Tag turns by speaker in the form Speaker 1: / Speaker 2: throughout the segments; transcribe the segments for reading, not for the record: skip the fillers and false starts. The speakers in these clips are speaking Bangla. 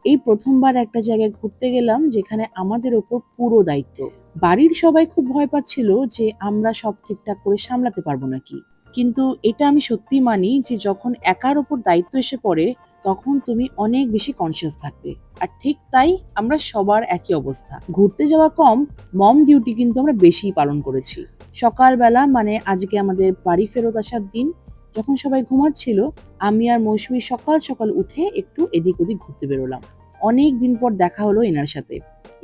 Speaker 1: এই প্রথমবার একটা জায়গায় ঘুরতে গেলাম যেখানে আমাদের ওপর পুরো দায়িত্ব। বাড়ির সবাই খুব ভয় পাচ্ছিল যে আমরা সব ঠিকঠাক করে সামলাতে পারবো নাকি। কিন্তু এটা আমি সত্যিই মানি যে যখন একার ওপর দায়িত্ব এসে পড়ে তখন তুমি অনেক বেশি কনসিয়াস থাকবে। আর ঠিক তাই আমরা সবার একই অবস্থা। ঘুরতে যাওয়া কম, মম ডিউটি কিন্তু আমরা বেশিই পালন করেছি। সকালবেলা মানে আজকে আমাদের বাড়ি ফেরত আসার দিন, যখন সবাই ঘুমাচ্ছিল আমি আর মৌসুমী সকাল সকাল উঠে একটু এদিক ওদিক ঘুরতে বেরোলাম। অনেক দিন পর দেখা হলো এনার সাথে।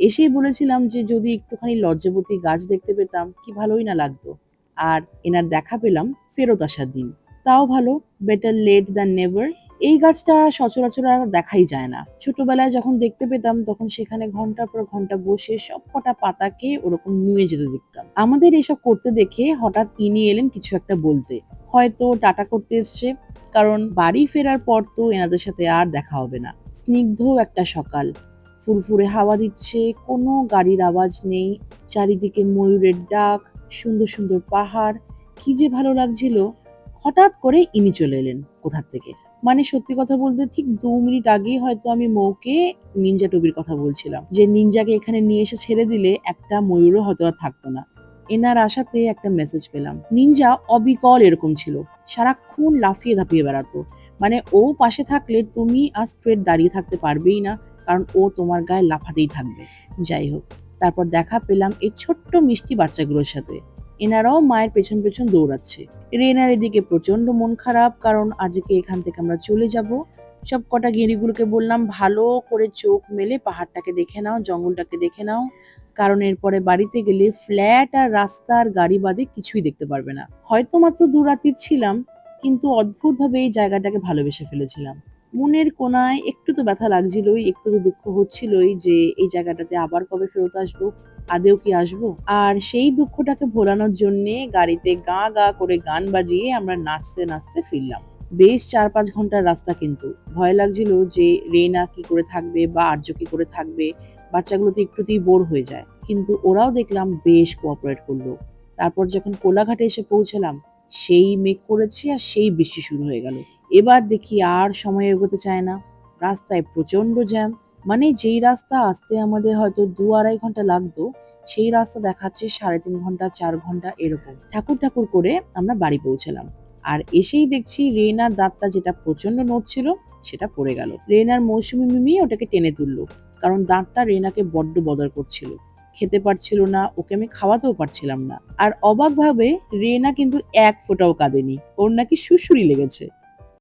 Speaker 1: এসেই বলেছিলাম যে যদি একটুখানি লজ্জাবতী গাছ দেখতে পেতাম কি ভালোই না লাগতো। আর এনার দেখা পেলাম ফেরত আসার দিন। তাও ভালো, বেটার লেট দ্যান নেভার। এই গাছটা সচরাচর আর দেখাই যায় না। ছোটবেলায় যখন দেখতে পেতাম তখন সেখানে ঘন্টার পর ঘন্টা বসে সবকটা পাতাকে ওরকম নুয়ে যেতে দেখতাম। আমাদের এসব করতে দেখে হঠাৎ ইনি এলেন কিছু একটা বলতে। হয়তো টাটা করতে এসছে, কারণ বাড়ি ফেরার পর তো এনাদের সাথে আর দেখা হবে না। স্নিগ্ধ একটা সকাল, ফুরফুরে হাওয়া দিচ্ছে, কোনো গাড়ির আওয়াজ নেই, চারিদিকে ময়ূরের ডাক, সুন্দর সুন্দর পাহাড়, কি যে ভালো লাগছিল। হঠাৎ করে ইনি চলে এলেন কোথা থেকে। মানে সত্যি কথা বলতে ঠিক 2 মিনিট আগেই হয়তো আমি মৌকে নিনজা টবির কথা বলছিলাম, যে নিনজাকে এখানে নিয়ে এসে ছেড়ে দিলে একটা ময়ূরও হয়তো আর থাকতো না। এনার আশাতে একটা মেসেজ পেলাম। নিনজা অবিকল এরকম ছিল, সারাক্ষণ লাফিয়ে ধাপিয়ে বেড়াতো। মানে ও পাশে থাকলে তুমি আর স্ট্রেট দাঁড়িয়ে থাকতে পারবেই না, কারণ ও তোমার গায়ে লাফাতেই থাকবে। যাই হোক, তারপর দেখা পেলাম এই ছোট্ট মিষ্টি বাচ্চাগুলোর সাথে। এনারাও মায়ের পেছন পেছন দৌড়াচ্ছে। রেনার এদিকে প্রচন্ড মন খারাপ, কারণ আজকে এখান থেকে আমরা চলে যাব। সব কটা গিরিগুলোকে বললাম ভালো করে চোখ মেলে পাহাড়টাকে দেখে নাও, জঙ্গলটাকে দেখে নাও, কারণ এরপরে বাড়িতে গেলে ফ্ল্যাট আর রাস্তা আর গাড়ি বাদে কিছুই দেখতে পারবে না। হয়তো মাত্র 2 রাত্রি ছিলাম, কিন্তু অদ্ভুতভাবে এই জায়গাটাকে ভালোবেসে ফেলেছিলাম। মনের কোনায় একটু তো ব্যথা লাগছিলই, একটু তো দুঃখ হচ্ছিলই যে এই জায়গাটাতে আবার কবে ফেরত আসবো, আদেও কি আসবো। আর সেই দুঃখটাকে ভোলানোর জন্যে গাড়িতে গা গা করে গান বাজিয়ে আমরা নাচতে নাচতে ফিরলাম। বেশ 4-5 ঘন্টার রাস্তা, কিন্তু ভয় লাগছিল যে রেনা কি করে থাকবে বা আর্য কি করে থাকবে। বাচ্চাগুলো তো একটুতেই বোর হয়ে যায়, কিন্তু ওরাও দেখলাম বেশ কোঅপারেট করলো। তারপর যখন কোলাঘাটে এসে পৌঁছালাম, সেই মেঘ করেছে আর সেই বৃষ্টি শুরু হয়ে গেল। এবার দেখি আর সময় এগোতে চায় না, রাস্তায় প্রচন্ড জ্যাম। মানে যেই রাস্তা আসতে আমাদের হয়তো 2-2.5 ঘন্টা লাগতো, সেই রাস্তা দেখাচ্ছে 3.5 ঘন্টা 4 ঘন্টা এরকম। ঠাকুর ঠাকুর করে আমরা বাড়ি পৌঁছালাম। আর এসেই দেখছি রেনার দাঁতটা যেটা প্রচন্ড নড়ছিল সেটা পড়ে গেল। রেনার মৌসুমী মিমি ওটাকে টেনে তুললো, কারণ দাঁতটা রেনাকে বড্ড বদর করছিল। খেতে পারছিল না, ওকে আমি খাওয়াতেও পারছিলাম না। আর অবাকভাবে রেনা কিন্তু এক ফোঁটাও কাঁদেনি, ওর নাকি সুড়সুড়ি লেগেছে।